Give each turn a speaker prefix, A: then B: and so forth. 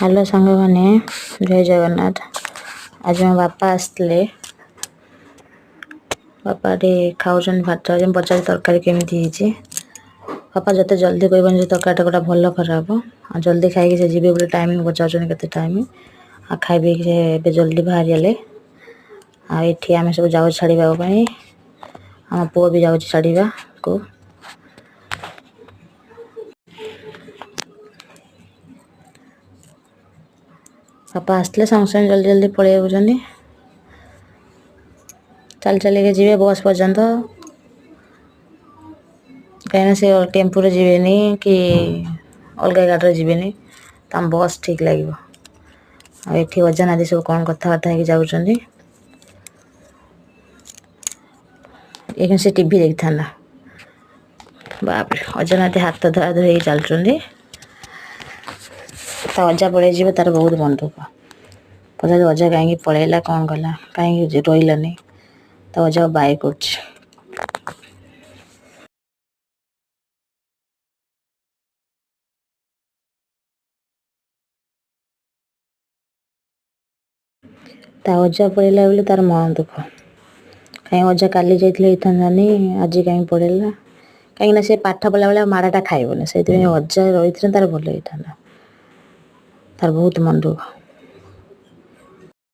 A: Hello सांग मैंने जय जगन्नाथ। आज मो बापा आसते बापा खाऊन भात पचार तरकारी केमी बापा जिते जल्दी कहबन तरकारी गोटा भल खराब आ जल्दी खाई से जीवे बोले टाइम पचार के टाइम आ खाइबे से जल्दी बाहरी गले आम सब जाऊ छाड़ा आम पुओ भी जाऊँ छाड़ा को बापा आसते संगे संगे जल्दी जल्दी पलि जाऊँ चल चल के जीवे बस पर्यंत कहीं से टेम्पू रे जीवेनी कि अलग गाड़ी जीवेनी तो आम बस ठीक लगे ये अजा नादी सब कौन कथबार्ता हो जाऊँ ये से टीवी देखी था बाप अजा नादी हाथ धरा धरी चलुँच तो अजा पलि तार बहुत मन दुख पचार अजा कहीं पलैला कौन कला कहीं रही तो अजा बाय कर अजा पलैला बोले तार मन दुख कहीं अजा काली जाता आज कहीं पलैला कहीं से पाठ पढ़ला बेला माड़ाटा खाइबनी से अजा रही तार भल होता तार बहुत मन दुख।